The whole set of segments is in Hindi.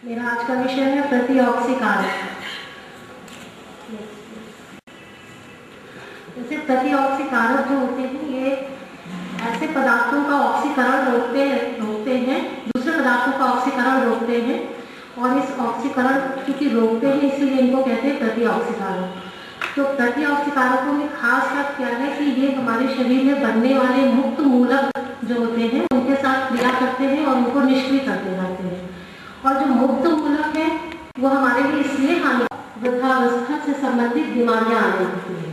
मेरा आज का विषय है प्रतिऑक्सीकारक। जैसे प्रतिऑक्सीकारक जो होते हैं ये ऐसे पदार्थों का ऑक्सीकरण रोकते हैं, दूसरे पदार्थों का ऑक्सीकरण रोकते हैं, और इस ऑक्सीकरण क्योंकि रोकते हैं इसीलिए इनको कहते हैं प्रतिऑक्सीकारक। तो प्रतिऑक्सीकारकों में खास बात क्या है कि ये हमारे शरीर में बनने वाले मुक्त मूलक जो होते हैं उनके साथ क्रिया करते हैं और उनको निष्क्रिय करते रहते हैं। और जो मुक्त मूलक है वो हमारे लिए इसलिए हानिकारक, वृद्धावस्था से संबंधित बीमारियां आने लगती है,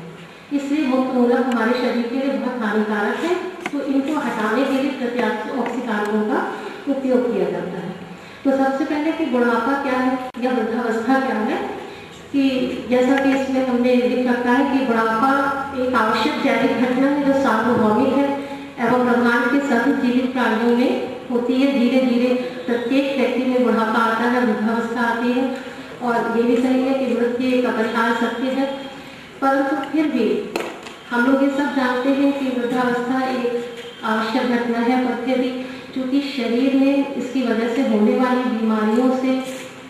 इसलिए मुक्त मूलक हमारे शरीर के लिए बहुत हानिकारक है। तो इनको हटाने के लिए प्रतिऑक्सीकारकों का उपयोग किया जाता है। तो सबसे पहले कि बुढ़ापा क्या है या वृद्धावस्था क्या है, कि जैसा कि इसमें हमने लिख रखा है कि बुढ़ापा एक आवश्यक जैविक घटना है जो सार्वभौमिक है एवं ब्रह्मांड के सभी जीवित प्राणियों में होती है। धीरे धीरे प्रत्येक व्यक्ति में बुढ़ापा आता है, वृद्धावस्था आती है, और ये भी सही है कि मृत्यु एक अपरिहार्य सत्य है। परंतु फिर भी हम लोग ये सब जानते हैं कि वृद्धावस्था एक आवश्यक घटना है, पर फिर भी चूँकि शरीर में इसकी वजह से होने वाली बीमारियों से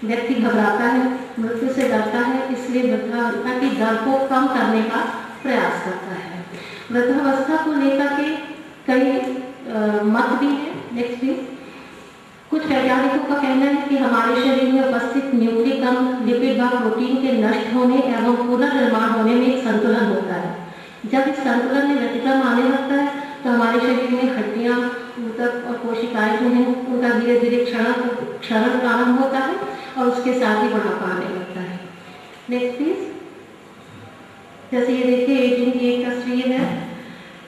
व्यक्ति घबराता है, मृत्यु से डरता है, इसलिए वृद्धावस्था की दर को कम करने का प्रयास करता है। वृद्धावस्था को लेकर के कई मत भी हैं। Next please. कुछ वैज्ञानिकों का कहना है कि हमारे शरीर में उपस्थित न्यूक्लिक अम्ल, लिपिड व प्रोटीन के नष्ट होने एवं पुनर्निर्माण होने में एक संतुलन होता है। जब इस संतुलन में व्यतिक्रम आने लगता है तो हमारे शरीर में हड्डियां, ऊतक और कोशिकाएं जो हैं उनका धीरे धीरे क्षरण प्रारंभ होता है और उसके साथ ही बुढ़ापा आने लगता है। Next please. जैसे ये देखिए एजिंग की एक तस्वीर है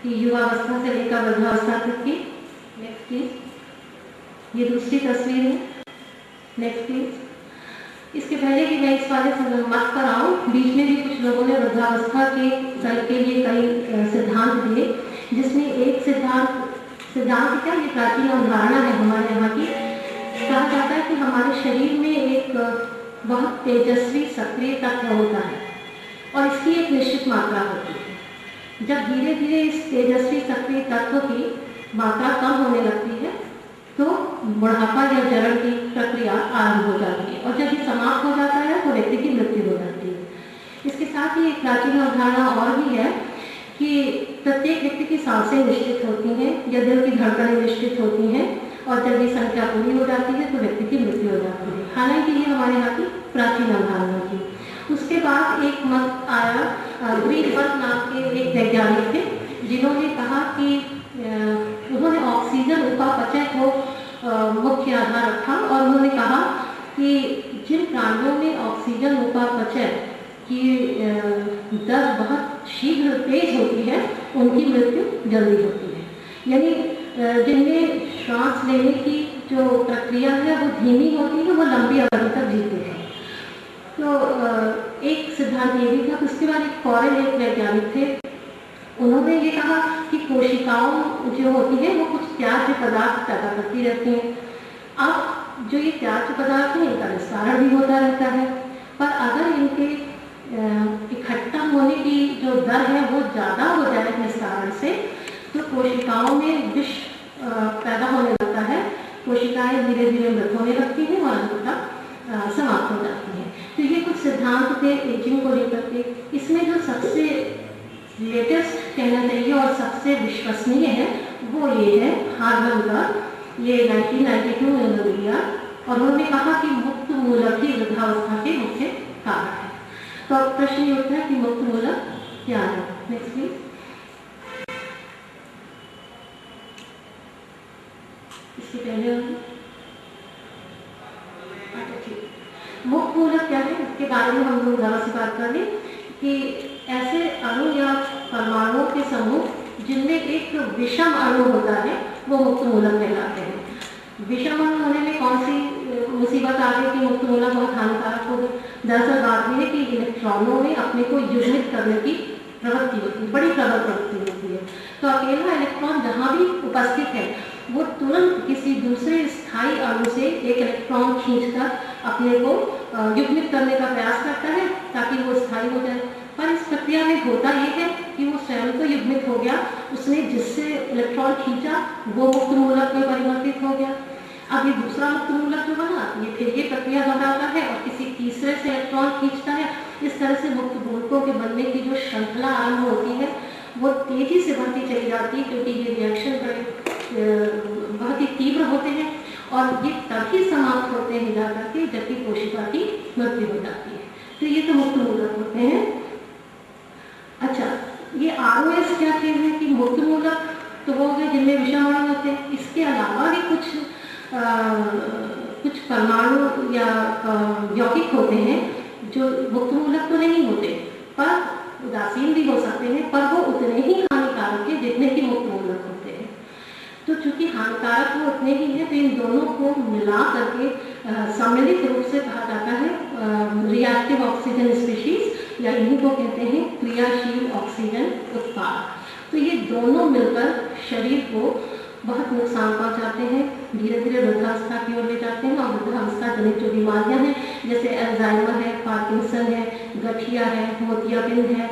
कि युवावस्था से लेकर वृद्धावस्था तक की। Next please. ये दूसरी तस्वीर है। Next please. इसके पहले कि मैं इस वाले मत पर आऊँ, बीच में भी कुछ लोगों ने वृद्धावस्था के लिए कई सिद्धांत दिए, जिसमें एक सिद्धांत क्या, ये प्राचीन अवधारणा है हमारे यहाँ की। कहा जाता है कि हमारे शरीर में एक बहुत तेजस्वी सक्रिय तत्व होता है और इसकी एक निश्चित मात्रा होती है। जब धीरे धीरे इस तेजस्वी सक्रिय तत्व की मात्रा कम होने लगती है तो बुढ़ापा या जरण की प्रक्रिया आरंभ हो जाती है, और जब ये समाप्त हो जाता है तो व्यक्ति की मृत्यु हो जाती है। इसके साथ ही एक प्राचीन अवधारणा और भी है कि प्रत्येक व्यक्ति की सांसें निश्चित होती हैं या दिल की धड़कनें निश्चित होती हैं, और जब ये संख्या पूरी हो जाती है तो व्यक्ति की मृत्यु हो जाती है। हालांकि ये हमारे यहाँ की प्राचीन अवधारणा थी। उसके बाद एक मत आया, ग्रीनबर्ग नाम के एक वैज्ञानिक थे, जिन्होंने कहा कि उन्होंने ऑक्सीजन उपापचय को मुख्य आधार रखा, और उन्होंने कहा कि जिन प्राणियों में ऑक्सीजन उपापचय की दर बहुत शीघ्र तेज होती है उनकी मृत्यु जल्दी होती है। यानी जिनमें श्वास लेने की जो प्रक्रिया है वो धीमी होती है, वो लंबी अवधि तक जीते हैं। तो एक सिद्धांत ये भी था। उसके बाद एक फॉरेन एक वैज्ञानिक थे, उन्होंने ये कहा कि कोशिकाओं जो होती है वो कुछ त्याज्य पदार्थ पैदा करती रहती हैं। अब जो ये त्याज्य पदार्थ है इनका निस्तारण भी होता रहता है, पर अगर इनके इकट्ठा होने की जो दर है वो ज़्यादा हो जाए निस्तारण से तो कोशिकाओं में विष पैदा होने लगता है, कोशिकाएं धीरे धीरे मृत होने लगती हैं और अंततः समाप्त हो जाती हैं। तो ये कुछ सिद्धांत थे एजिंग को लेकर के। इसमें जो सबसे लेटेस्ट कहना चाहिए और सबसे विश्वसनीय है वो ये है हार्मन का, ये 1992 में उन्होंने दिया, और उन्होंने कहा कि मुक्त मूलक ही वृद्धावस्था के मुख्य कारण है। तो अब प्रश्न ये उठता है कि मुक्त मूलक क्या है। Next please. इसके पहले मुक्त मूलक क्या है इसके बारे में हम लोग ज़्यादा से बात कर लें कि ऐसे अणु या परमाणुओं के समूह जिनमें एक विषम अणु होता है वो मुक्त मूलक कहलाते हैं। विषम अणु होने में कौन सी मुसीबत आ गई कि मुक्त मूलक बहुत हानिकारक हो गए? दरअसल बात यह है कि इलेक्ट्रॉनों में अपने को युग्मित करने की प्रवृत्ति होती है, बड़ी प्रबल प्रवृत्ति होती है। तो अकेला इलेक्ट्रॉन जहाँ भी उपस्थित है वो तुरंत किसी दूसरे स्थायी अणु से एक इलेक्ट्रॉन खींचकर अपने को युग्मित करने का प्रयास करता है ताकि वो स्थायी हो जाए। पर इस प्रक्रिया में होता यह है कि वो स्वयं तो युग्मित हो गया, उसने जिससे इलेक्ट्रॉन खींचा वो मुक्त मूलक में परिवर्तित हो गया। अब ये दूसरा मुक्त मूलक जो बना, ये फिर ये प्रक्रिया दोहराता है और किसी तीसरे से इलेक्ट्रॉन खींचता है। इस तरह से मुक्त मूलकों के बनने की जो श्रृंखला आरंभ होती है वो तेजी से बढ़ती चली जाती है, क्योंकि ये रिएक्शन बहुत ही तीव्र होते हैं और ये तभी समाप्त होते हैं जा करके जबकि कोशिका की मृत्यु हो जाती है। तो ये तो मुक्त मूलक होते हैं। अच्छा, ये ROS क्या चीज़ है कि मुक्त मूलक तो वो गए जिनमें विषम अणु होते हैं, इसके अलावा भी कुछ परमाणु या यौगिक होते हैं जो मुक्त मूलक तो नहीं होते पर उदासीन भी हो सकते हैं, पर वो उतने ही हानिकारक है जितने कि मुक्त मूलक होते हैं। तो चूंकि हानिकारक वो उतने ही हैं, तो इन दोनों को मिला करके सम्मिलित रूप से कहा जाता है रिएक्टिव ऑक्सीजन स्पीशीज, या इन्हीं को कहते हैं क्रियाशील ऑक्सीजन उत्पाद। तो ये दोनों मिलकर शरीर को बहुत नुकसान पहुंचाते हैं, धीरे धीरे वृद्धावस्था की ओर ले जाते हैं और वृद्धावस्था जनित जो बीमारियां हैं जैसे अल्जाइमर है, पार्किंसन है, गठिया है, मोतियाबिंद है,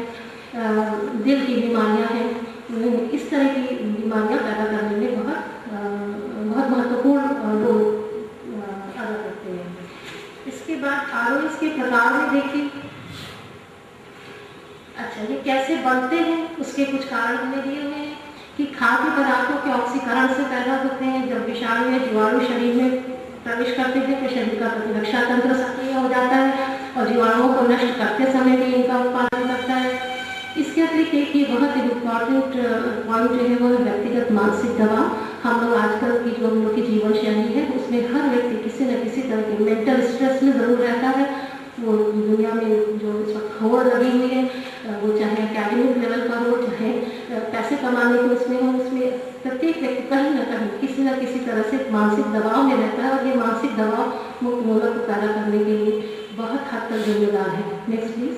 दिल की बीमारियां हैं, इस तरह की बीमारियां पैदा करने में बहुत महत्वपूर्ण रोल अदा करते हैं। इसके बाद ROS के प्रकार में देखिए। अच्छा, ये कैसे बनते हैं उसके कुछ कारण हमने दिए हुए हैं कि खाद्य पदार्थों के ऑक्सीकरण से पैदा होते हैं। जब विषाणु या जीवाणु शरीर में प्रवेश करते हैं तो शरीर का प्रतिरक्षा तंत्र सक्रिय हो जाता है और जीवाणुओं को नष्ट करते समय भी इनका उत्पादन करता है। इसके अतिरिक्त एक ये बहुत इम्पॉर्टेंट पॉइंट जो है वो व्यक्तिगत मानसिक दबाव। हम लोग आजकल की जो हम लोग की जीवन शैली है उसमें हर व्यक्ति किसी न किसी तरह के मेंटल स्ट्रेस में ज़रूर रहता है। वो दुनिया में जो इस वक्त होड़ लगी हुई है, वो चाहे एकेडमिक लेवल पर हो, चाहे पैसे कमाने के उसमें हो, उसमें प्रत्येक व्यक्ति कहीं न कहीं किसी न किसी तरह से मानसिक दबाव में रहता है और ये मानसिक दबाव मुक्त मूलक को पैदा करने के लिए बहुत हद तक जिम्मेदार है। Next please.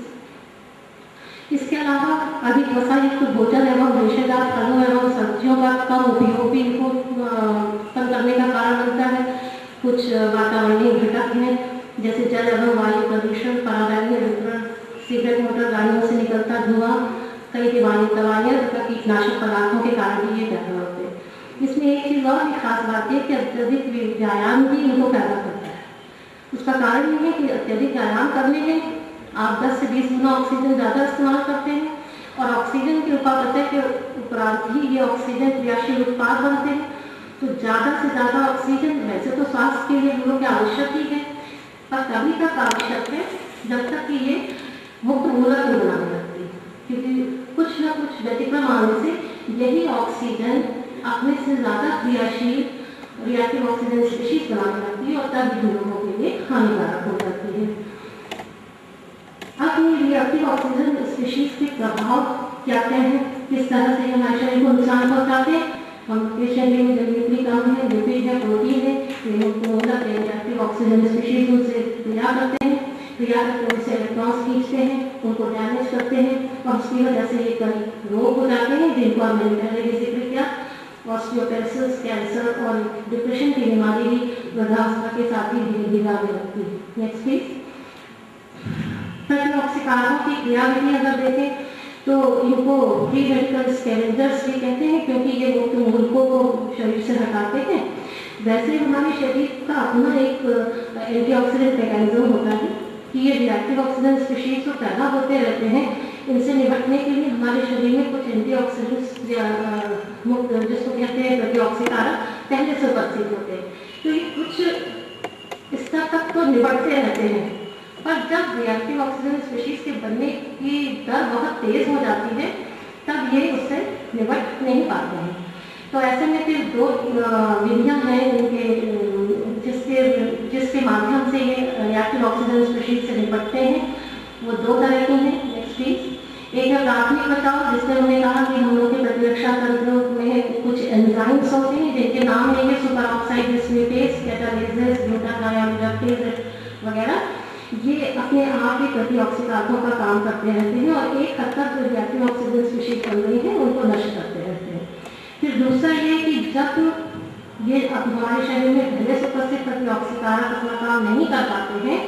इसके अलावा अधिक वसायुक्त भोजन एवं रेशेदार फलों एवं सब्जियों का कम उपयोग भी इनको कम करने का कारण बनता है। कुछ वातावरणीय घटक हैं जैसे जल एवं वायु प्रदूषण, पराबैंगनी वितरण, सिगरेट मोटर गाड़ियों से निकलता धुआं, कई दवाइयाँ तथा कीटनाशक पदार्थों के कारण भी ये पैदा होते हैं। इसमें एक चीज़ और भी खास बात है कि अत्यधिक व्यायाम भी इनको पैदा करता है। उसका कारण ये है कि अत्यधिक व्यायाम करने में आप 10 से 20 गुना ऑक्सीजन ज़्यादा इस्तेमाल करते हैं और ऑक्सीजन के उपापचय के उपरांत ही ये ऑक्सीजन क्रियाशील उत्पाद बनते हैं। तो ज़्यादा से ज़्यादा ऑक्सीजन वैसे तो स्वास्थ्य के लिए हम लोग के आवश्यक ही है, पर तभी तक आवश्यक है जब तक कि ये मुक्त मूलक नहीं बनाने लगती, क्योंकि कुछ न कुछ व्यतिक्रम आने से यही ऑक्सीजन अपने से ज़्यादा क्रियाशील रिएक्टिव ऑक्सीजन स्पीशीज बनाने लगती है और तब इन लोगों के लिए हानिकारक हो जाती है। अब ये रिएक्टिव ऑक्सीजन स्पीशीज के प्रभाव क्या क्या हैं, किस तरह से हमारे शरीर को नुकसान पहुंचाते हैं। हम शरीर में जब न्यूक्लिक अम्ल है, लिपिड है, प्रोटीन है, रिएक्टिव ऑक्सीजन स्पीशीज उनसे क्रिया करते हैं, क्रिया करके उनसे इलेक्ट्रॉन्स खींचते हैं, उनको डैमेज करते हैं और उसकी वजह से ये कई रोग हो जाते हैं जिनको हमने पहले भी जिक्र किया। ऑस्टियोपेरोसिस, कैंसर और डिप्रेशन की बीमारी भी वृद्धावस्था के साथ ही धीरे धीरे आगे लगती है। Next please. प्रतिऑक्सीकारकों की क्रियाविधि अगर देखें तो इनको फ्री रेडिकल स्कैवेंजर्स भी कहते हैं, क्योंकि ये मुक्त मूलकों को शरीर से हटाते हैं। वैसे हमारे शरीर का अपना एक एंटीऑक्सीडेंट मैकेनिज्म होता है कि ये रिएक्टिव ऑक्सीजन स्पीशीज तो पैदा होते रहते हैं, इनसे निपटने के लिए हमारे शरीर में कुछ एंटीऑक्सीडेंट्स जिसको कहते हैं प्रतिऑक्सीकारक पहले से उपस्थित होते हैं। तो ये कुछ स्तर तक तो निपटते रहते हैं, पर जब रिएक्टिव ऑक्सीजन स्पीशीज के बनने की दर बहुत तेज हो जाती है तब ये उससे निपट नहीं पाते हैं। तो ऐसे में फिर दो विधियां हैं इनके जिसके माध्यम से ये रिएक्टिव ऑक्सीजन स्पीशीज से निपटते हैं। वो दो तरह की हैं। Next please. एक है प्राथमिक बचाव, जिसमें हमने कहा कि हम लोग के प्रतिरक्षा तंत्र में कुछ एंजाइम्स होते हैं जिनके नाम लेंगे सुपर ऑक्साइड डिस्म्यूटेज, कैटालेसेस, ग्लूटाथायोन वगैरह। ये अपने आप ही प्रतिऑक्सीकारकों का काम करते रहते हैं और एक हद तक जो रिएक्टिव ऑक्सीजन स्पीशीज बन रही है उनको नष्ट करते रहते हैं। फिर दूसरा ये कि जब ये अब हमारे शरीर में पहले से उपस्थित प्रतिऑक्सीकारक अपना काम नहीं कर पाते हैं,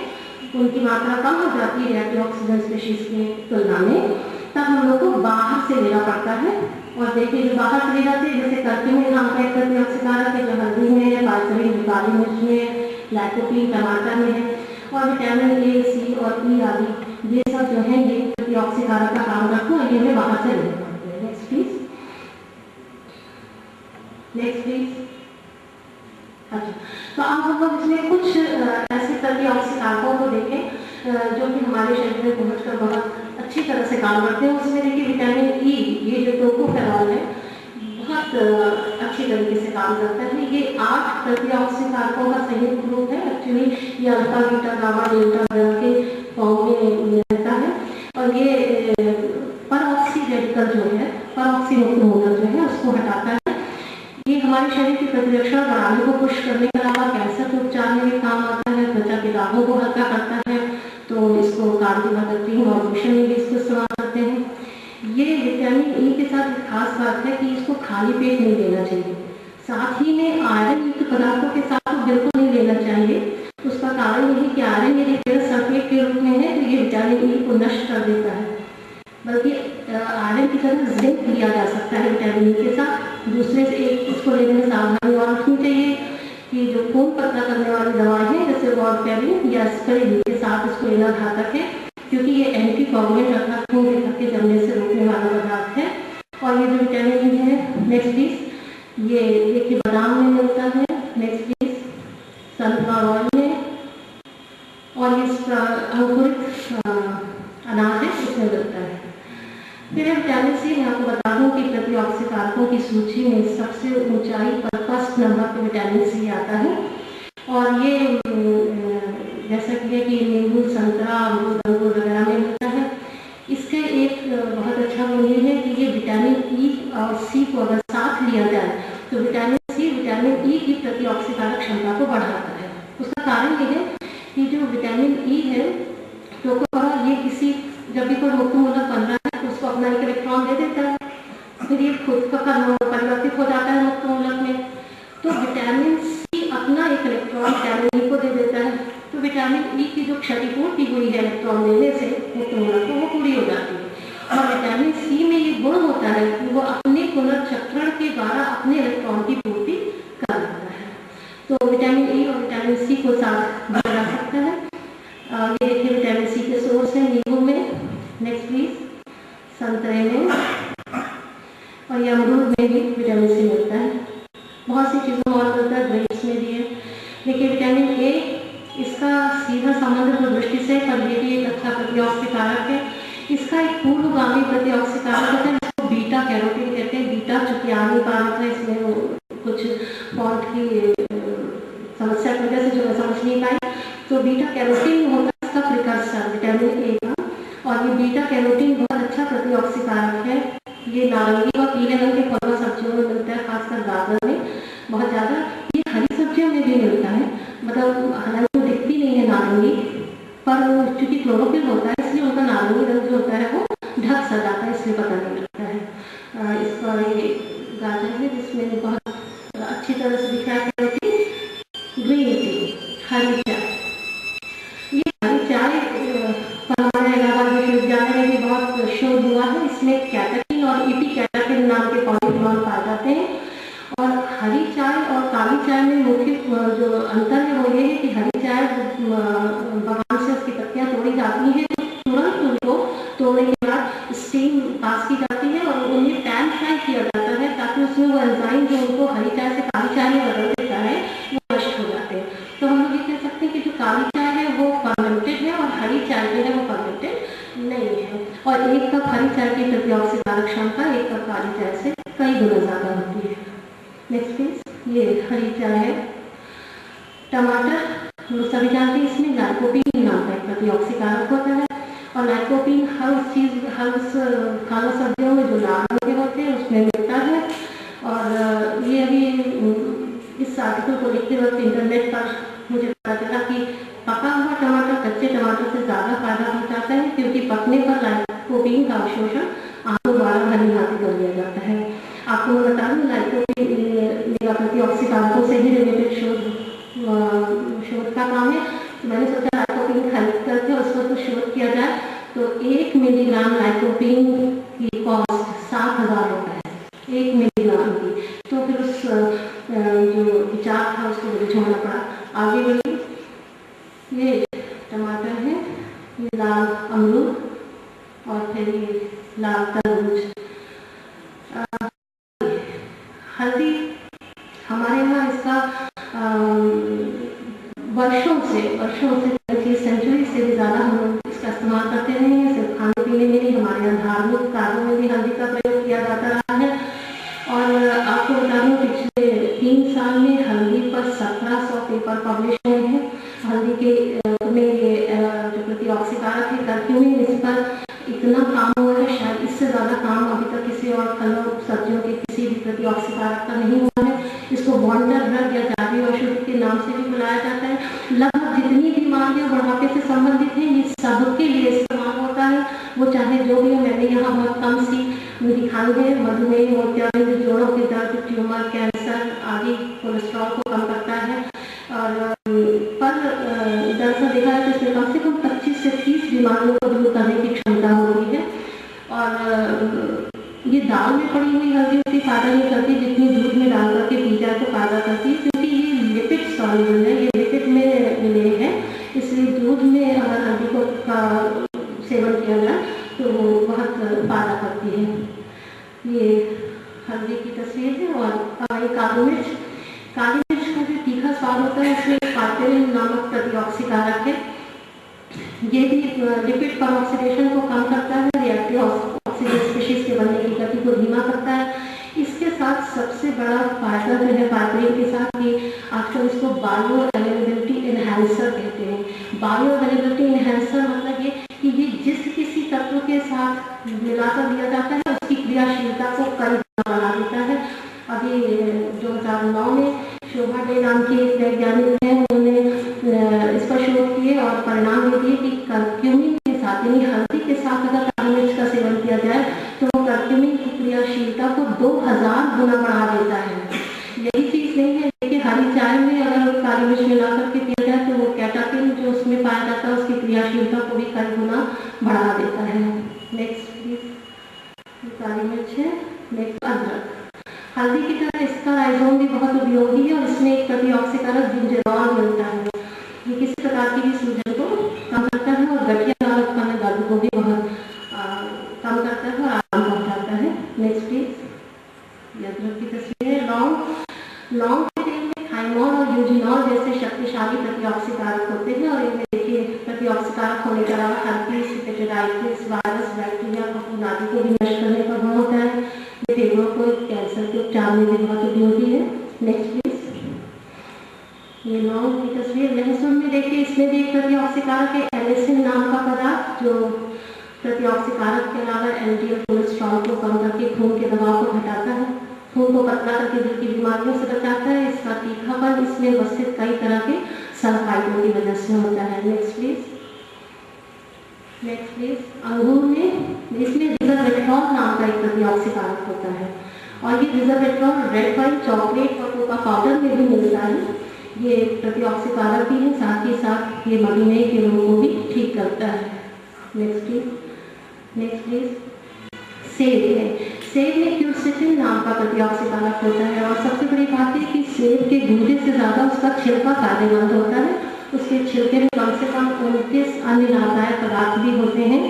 उनकी मात्रा कम हो जाती है रिएक्टिव ऑक्सीजन स्पीशीज की तुलना में, तब हम लोग को बाहर से लेना पड़ता है। और देखिए जो बाहर से ले जाते हैं, जैसे कर्क्यूमिन नाम का एक प्रतिऑक्सीकारक है जो हल्दी में या पाल्सरीन काली मिर्च में है, लाइकोपीन टमाटर में है, और विटामिन ए, सी और ई आदि ये सब जो है ये प्रतिऑक्सीकारक का काम करते हैं, ये हमें बाहर से लेने पड़ते हैं। Next please, next please. अच्छा, तो अब हम लोग इसमें कुछ ऐसे प्रतिऑक्सीकारकों को देखें जो कि हमारे शरीर में पहुंचकर बहुत अच्छी तरह से काम करते हैं। उसमें देखिए विटामिन ई, ये जो टोकोफेरॉल है, बहुत अच्छी तरीके से काम करता है। ये 8 प्रतिऑक्सीकारकों का संयुक्त ग्रुप है। एक्चुअली ये अल्फा, बीटा, गामा, डेल्टा के फॉर्म में रहता है, और ये परऑक्सी रेडिकल जो है, परऑक्सी मुक्त मोलर जो है उसको हटाता है। ये हमारे शरीर की प्रतिरक्षा बढ़ाने को पुश करने के अलावा कैंसर के उपचार में भी काम आता है, त्वचा के दागों को हल्का करता है, तो इसको कार्डियोवैस्कुलर क्रीम और लोशन में भी इसको इस्तेमाल करते हैं। ये विटामिन ई के साथ एक खास बात है कि इसको खाली पेट नहीं लेना चाहिए, साथ ही में आयरन युक्त पदार्थों के साथ तो बिल्कुल नहीं लेना चाहिए। उसका कारण ये है कि आयरन यदि फेरस सल्फेट के रूप में है तो ये विटामिन ई को नष्ट कर देता है, बल्कि आयरन की तरह जिंक लिया जा सकता है विटामिन ई के साथ। दूसरे से एक इसको लेने में सावधानी और रखनी चाहिए कि जो खून पतला करने वाली दवाएं हैं जैसे वॉरफेरिन या एस्पिरिन के साथ इसको लेना घातक है, क्योंकि ये एंटीकोगुलेंट अर्थात खून के थक्के जमने से रोकने वाला पदार्थ है। और ये जो विटामिन ई है, नेक्स्ट प्लीज, ये देखिए बादाम में मिलता है, नेक्स्ट प्लीज, सनफ्लावर ऑयल में, और ये अंकुरित अनाज है उसमें मिलता है। फिर विटामिन सी, मैं आपको बता दूं कि प्रतिऑक्सीकारकों की सूची में सबसे ऊंचाई पर फर्स्ट नंबर पे विटामिन सी आता है। और ये जैसा कि नींबू, संतरा, अमरूद, अंगूर वगैरह में मिलता है। इसके एक बहुत अच्छा गुण ये है कि ये विटामिन ई और सी को अगर साथ लिया जाए तो विटामिन सी विटामिन ई की प्रतिऑक्सीकारक क्षमता को बढ़ाता है। उसका कारण ये है कि जो विटामिन ई है तो ये किसी जब भी कोई मुक्त मूलक बन रहा है तो उसको अपना एक इलेक्ट्रॉन दे देता है, फिर ये खुद का परिवर्तित हो जाता है मुक्त मूलक में। तो विटामिन सी अपना एक इलेक्ट्रॉन विटामिन ई को दे देता है, तो विटामिन ई की जो क्षतिपूर्ति हुई है इलेक्ट्रॉन देने से मुक्त मूलक को वो पूरी हो जाती है। और विटामिन सी में ये गुण होता है कि वो अपने पुनर्चक्रण के द्वारा अपने इलेक्ट्रॉन की पूर्ति कर देता है। तो विटामिन ई और विटामिन सी को साथ जोड़ा जा सकता है। ये देखिए विटामिन सी के सोर्स है नींबू में, नेक्स्ट प्लीज, संतरे में, और ये अमरूद में भी विटामिन सी मिलता है। बहुत सी चीज़ों और मिलता है, ग्रेप्स में भी है। देखिए विटामिन ए, इसका सीधा संबंध तो दृष्टि से पर ये भी एक अच्छा प्रतिऑक्सीकारक है। इसका एक पूर्वगामी प्रतिऑक्सीकारक होता है जिसको बीटा कैरोटीन कहते हैं। बीटा चूंकि आ नहीं पा रहा था, इसमें कुछ फॉन्ट की समस्या की वजह से जो मैं समझ नहीं पाई, तो बीटा कैरोटीन होता है इसका प्रिकर्सर विटामिन ए का। और ये बीटा कैरोटीन बहुत अच्छा प्रतिऑक्सीकारक है। ये नारंगी और पीले रंग के फलों सब्जियों में मिलता है, खासकर गाजर में बहुत ज़्यादा। ये हरी सब्जियों में भी मिलता है, मतलब हालांकि वो दिखती नहीं है नारंगी, पर चूंकि क्लोरोफिल होता है इसलिए उनका नारंगी रंग जो होता है वो ढक सा जाता है, इसलिए पता नहीं लगता है। इसका ये गाजर है जिसमें बहुत अच्छी तरह से दिख रहा है ग्रीन टी, हरी चाय। ये हरी चाय हमारे इलाहाबाद विश्वविद्यालय में भी बहुत शोध हुआ है। इसमें कैटाकिन और इपीकैटाकिन नाम के पॉलीफेनॉल पाए जाते हैं। और हरी चाय और काली चाय में मुख्य जो अंतर है वो ये है कि हरी चाय बगान से उसकी पत्तियां तोड़ी जाती हैं, तुरंत उनको तोड़ने के बाद स्टीम पास की जाती है और उन्हें पैन फ्राई किया जाता है ताकि उसमें वो एंजाइम जो उनको हरी चाय से काली चाय में बदल देता है वो नष्ट हो जाते हैं। तो हम लोग ये कह सकते हैं कि जो काली चाय है वो फर्मेंटेड है और हरी चाय जो है वो फर्मेंटेड नहीं है। और एक कप हरी चाय की प्रतिऑक्सीकारक क्षमता एक कप काली चाय से कई गुना ज़्यादा होती है। नेक्स्ट प्लीज, ये हरी चाय है। टमाटर, लोग सभी जानते हैं इसमें लाइकोपीन नाम का एक प्रतिऑक्सीकारक होता है। और लाइकोपीन हर खाना सब्जियों में जो लाल रंग के होते हैं उसमें मिलता है। और ये अभी इस आर्टिकल को लिखते वक्त इंटरनेट पर मुझे पता चला कि पका हुआ टमाटर कच्चे टमाटर से ज़्यादा फायदा पहुँचाता है, क्योंकि पकने पर लाइकोपीन का अवशोषण आंतों द्वारा भली भांति कर लिया जाता है। आपको मैं बता दूँ लाइकोपीन प्रतिऑक्सीकारकों से ही रिलेटेड शोध का काम है। तो मैंने सोचा लाइकोपीन खरीद करके उस पर कुछ शोध किया जाए। तो 1 मिलीग्राम लाइकोपीन की कॉस्ट 7,000 रुपये है, 1 मिलीग्राम की। तो फिर उस जो विचार था उसको मुझे छोड़ना पड़ा। आगे बढ़िए, ये टमाटर है, ये लाल अमरूद और फिर ये लाल तरबूज। हल्दी हमारे यहाँ इसका वर्षों से सेंचुरी से भी ज़्यादा हम लोग इसका इस्तेमाल करते रहे हैं। सिर्फ खाने पीने में नहीं, हमारे यहाँ धार्मिक कार्यों में भी हल्दी का प्रयोग किया जाता रहा है। और आपको बता दूँ, पिछले 3 साल में हल्दी पर 1700 पेपर पब्लिश हुए हैं। हल्दी के में ये जो प्रतिऑक्सीकारक है कर्क्यूमिन, इस पर इतना काम हुआ है, शायद इससे ज़्यादा काम अभी तक किसी और फलों सब्जियों के किसी भी प्रतिऑक्सीकारक का नहीं हुआ है। इसको वंडर ड्रग या जादुई औषधि के नाम से भी बुलाया जाता है। लगभग जितनी बीमारियां बुढ़ापे से संबंधित हैं, ये सबके लिए इस्तेमाल होता है। वो चाहे जो भी हो, मैंने यहाँ बहुत कम सी दिखाई है। मधुमेह, मोतियाबिंद, जोड़ों के दर्द, ट्यूमर, कैंसर आदि, कोलेस्ट्रॉल को कम करता है। और पर दरअसल देखा है तो इसमें कम से कम 25 से 30 बीमारियों को दूर करने की क्षमता होती है। और ये दाल में पड़ी हुई हल्दी उतनी फायदा नहीं करती जितनी दूध में डाल करके पी जाए तो फायदा करती है, क्योंकि ये लिपिड सॉल्युबल है, ये लिपिड में मिले है। इसलिए दूध में अगर हल्दी को का सेवन किया जाए तो वो बहुत फायदा करती है। ये हल्दी की तस्वीर है। और काली मिर्च का जो तीखा स्वाद होता है, इसमें पार्पेरिन नामक प्रतिऑक्सीकारक है। ये भी लिपिड पर ऑक्सीडेशन को कम करता है, रिएक्टिव ऑक्सीजन स्पीशीज के बनने की गति को धीमा करता है। इसके साथ सबसे बड़ा फायदा जो है पार्पेरिन के साथ, कि आजकल इसको बायो अवेलेबिलिटी इनहेंसर कहते हैं। बायो अवेलेबिलिटी इनहेंसर मतलब ये कि ये जिस किसी तत्व के साथ मिलाकर दिया जाता है उसकी क्रियाशीलता को कई गुना बढ़ा देता है। अभी 2009 में शोभा डे नाम की एक वैज्ञानिक है, उन्होंने इस पर शोध किए और परिणाम ये दिए कि कर्क्यूमिन के साथ, यानी हल्दी के साथ अगर काली मिर्च का सेवन किया जाए तो कर्क्यूमिन की क्रियाशीलता को 2000 गुना बढ़ा देता है। यही चीज़ नहीं है, देखिए हरी चाय में अगर काली मिर्च मिला करके पिया जाए तो वो कैटाकिन जो उसमें पाया जाता है उसकी क्रियाशीलता को भी कई गुना बढ़ा देता है। नेक्स्ट प्लीज, काली मिर्च है। नेक्स्ट अदरक। हल्दी की तरह इसका राइजोम भी बहुत उपयोगी है और इसमें एक प्रतिऑक्सीकारक जिंजेरॉल मिलता है। ये किसी प्रकार की भी सूजन को कम करता है और गठिया नाल उत्पन्न दर्द को भी बहुत कम करता है और आराम पहुंचाता है। नेक्स्ट प्लीज, ये अदरक की तस्वीर है। लौंग के तेल में थाइमोल और यूजिनॉल जैसे शक्तिशाली प्रतिऑक्सीकारक होते हैं और इनमें देखिए प्रतिऑक्सीकारक होने के अलावा हर्पीस, हेपेटाइटिस, वायरस, बैक्टीरिया, फफूंद आदि को भी नष्ट करने का गुण होता है। ये फेफड़ों को कैंसर के उपचार में भी बहुत उपयोगी है। नेक्स्ट प्लीज, ये लौंग की तस्वीर। लहसुन में देखिए, इसमें भी एक प्रतिऑक्सीकारक है, एलिसिन नाम का पदार्थ, जो प्रतिऑक्सीकारक के अलावा एलडीएल कोलेस्ट्रॉल को कम करके खून के दबाव को घटाता है, खून को पतला करके दिल की बीमारियों से बचाता है। इसका तीखापन इसमें उपस्थित कई तरह के सल्फाइडों की वजह से होता है। नेक्स्ट प्लीज, अंगूर में इसमें रिजर्वेट्रॉल नाम का एक प्रतिऑक्सीकारक होता है और ये रिजर्वेट्रॉल रेड वाइन, चॉकलेट और कोका पाउडर में भी मिलता है। ये प्रतिऑक्सीकारक भी है, साथ ही साथ ये मधुमेह के रोग को भी ठीक करता है। नेक्स्ट प्लीज, सेब है। सेब में क्यूरसेटिन नाम का प्रतिऑक्सीकारक होता है और सबसे बड़ी बात है कि सेब के गूदे से ज़्यादा उसका छिलका फायदेमंद होता है। उसके छिलके में कम से कम 29 अन्य लाभदायक पदार्थ भी होते हैं।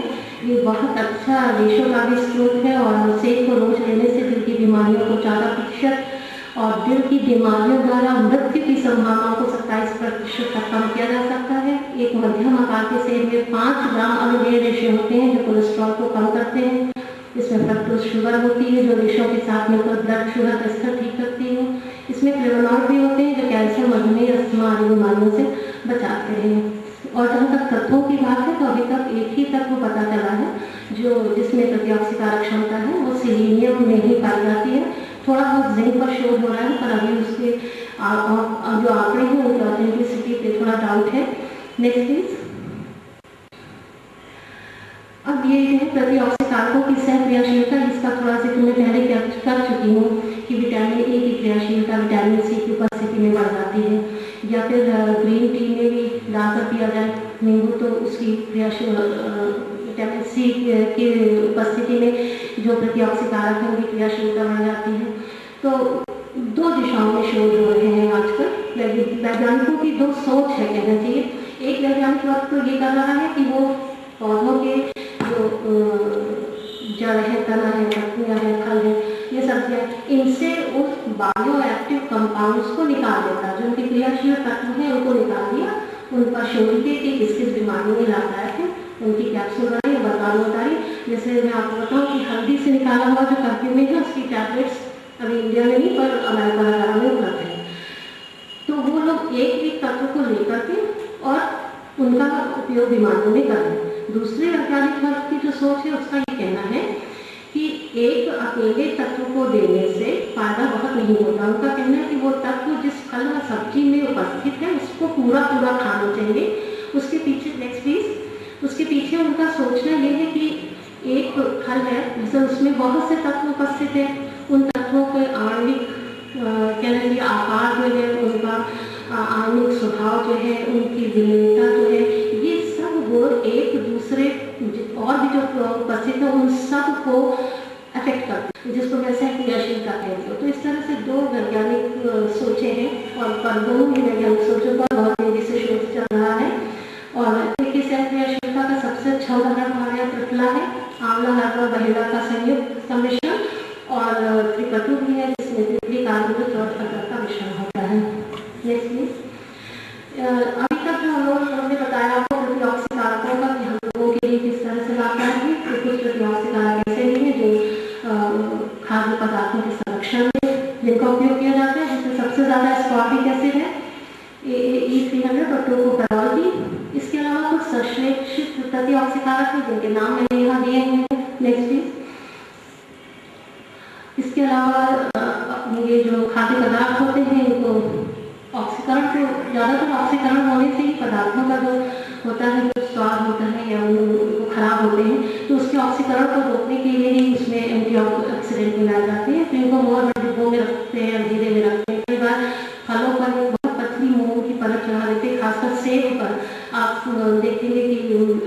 ये बहुत अच्छा रेशों का भी स्रोत है और सेब को रोज लेने से दिल की बीमारियों को 4% और दिल की बीमारियों द्वारा मृत्यु की संभावना को 27% तक कम किया जा सकता है। एक मध्यम आकार के सेब में 5 ग्राम अम्लीय रेशे होते हैं जो कोलेस्ट्रॉल को कम करते हैं। इसमें फ्रक्टोज शुगर होती है जो रेशों के साथ मिलकर ब्लड शुगर का स्तर ठीक करती है। इसमें फ्लेवोनॉइड भी होते हैं जो कैंसर, मधुमेह, अस्थमा आदि बीमारियों से बचाते हैं। और जहाँ तक तत्वों की बात है तो अभी तक एक ही तत्व पता चला है जो जिसमें प्रतिऑक्सीकारक क्षमता है, वो सिलीनियम में ही पाई जाती है। थोड़ा बहुत जिंक पर शोध हो रहा है पर अभी उसके जो आंकड़े हैं उनकी ऑथेंटिसिटी पे थोड़ा डाउट है। नेक्स्ट प्लीज, अब ये है प्रतिऑक्सीकारकों की सह क्रियाशीलता, जिसका थोड़ा जिक्र मैं पहले कर चुकी हूँ कि विटामिन ए की क्रियाशीलता विटामिन सी की उपस्थिति में बढ़ जाती है, या फिर ग्रीन टी में भी डालकर पिया जाए नींबू तो उसकी क्रियाशील विटामिन सी की उपस्थिति में जो प्रतिऑक्सीकारक है उनकी क्रियाशीलता बढ़ जाती है। तो 2 दिशाओं में शोध हो रहे हैं। वैज्ञानिकों की दो सोच है कहना चाहिए। एक वैज्ञानिक वक्त तो ये कर रहा है कि वो पौधों के जो जड़ है, तना है, पत्तियाँ हैं, फल है, ये सब्जियाँ, इनसे उस बायो एक्टिव कंपाउंड्स को निकाल देता है, जो उनके क्रियाशील तत्व हैं उनको निकाल दिया, उन पर शोध के कि किस बीमारी में लाभदायक है, उनकी कैप्सूल बनाई, बर्बाद बताई। जैसे मैं आपको बताऊँ कि हल्दी से निकाला हुआ जो कर्क्यूमिन है उसकी टैबलेट्स अभी इंडिया में नहीं पर अमेरिका वगैरह में उपलब्ध है। तो वो लोग एक तत्व को लेकर के और उनका उपयोग बीमारियों में कर रहे हैं। दूसरे वैज्ञानिक वर्ग की जो सोच है उसका ये कहना है कि एक अकेले तत्व को देने से फायदा बहुत नहीं होता। उनका कहना है कि वो तत्व जिस फल व सब्जी में उपस्थित है उसको पूरा खाना चाहिए। उसके पीछे नेक्स्ट प्लीज, उसके पीछे उनका सोचना ये है कि एक फल है जैसे उसमें बहुत से तत्व उपस्थित है, उन तत्वों के आणविक कहना चाहिए आकार जो है, उनका आणविक स्वभाव जो है, उनकी विलेयता जो है, ये सब वो एक दूसरे और भी जो उपस्थित है उन सब को अफेक्ट करते हैं, जिसको वैसे क्रियाशीलता कहते हो। तो इस तरह से दो वैज्ञानिक सोचे हैं और पर दोनों ही वैज्ञानिक सोचों पर बहुत तेजी से शोध चल रहा है। और देखिए क्रियाशीलता का सबसे अच्छा उदाहरण हमारे त्रिफला है, आंवला हर्बा बहेड़ा का संयुक्त सम्मिश्रण, और त्रिकटु भी है जिसमें त्रिफली कार्बोनेट और अदरक का मिश्रण होता है। Next please. अभी तक जो हमने बताया आपको प्रतिऑक्सी कारकों का कि हम लोगों के लिए किस तरह से लाभदायक है, तो कुछ प्रतिऑक्सी कारक ऐसे भी हैं जो खाद्य पदार्थों के संरक्षण में जिनका उपयोग किया जाता है, जिसमें सबसे ज़्यादा स्कॉर्बिक एसिड है E300 और टोकोफेरॉल भी। इसके अलावा कुछ संश्लेषित प्रतिऑक्सी कारक हैं जिनके नाम मैंने यहाँ दिए हुए हैं। Next please. इसके अलावा ये जो खाद्य पदार्थ होते हैं इनको ऑक्सीकरण, तो ज़्यादातर ऑक्सीकरण होने से ही पदार्थों का जो होता है, जो स्वाद होता है या उनको खराब होते हैं, तो उसके ऑक्सीकरण को रोकने के लिए ही उसमें एंटीऑक्सीडेंट मिलाए जाते हैं। तो इनको मोर डिब्बों में रखते हैं, अंधेरे में रखते हैं। कई बार फलों पर बहुत पतली मोम की परत चढ़ा देते हैं, खासकर सेब पर आप देखेंगे कि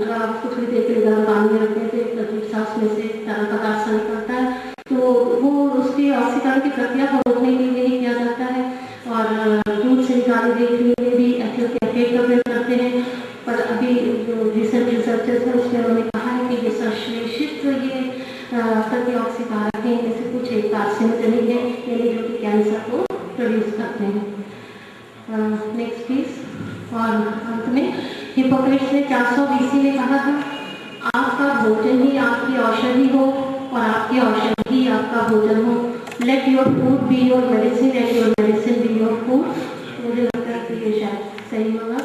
अगर आप उसको थोड़ी देर के लिए गर्म पानी में रखते हैं तो एक अजीब सा उसमें से तरल पदार्थ सा निकलता है, तो वो उसकी ऑक्सीकरण की प्रक्रिया को रोकने के लिए ही किया जाता है। और दूध से निकाले गए लिए भी एथिल करते हैं, पर अभी जो रिसेंट रिसर्चर्स हैं उसमें उन्होंने कहा है कि ये संश्लेषित ये प्रतिऑक्सी कारक हैं, जैसे कुछ एक कार्सिनोजेनिक है, यानी जो कि कैंसर को प्रोड्यूस करते हैं। Next please. और अंत में हिप्पोक्रेट्स ने 400 BC में कहा था, आपका भोजन ही आपकी औषधि हो और आपकी औषधि आपका भोजन हो। Let your food be your medicine and your medicine be your food. मुझे लगता है कि ये शायद सही होगा।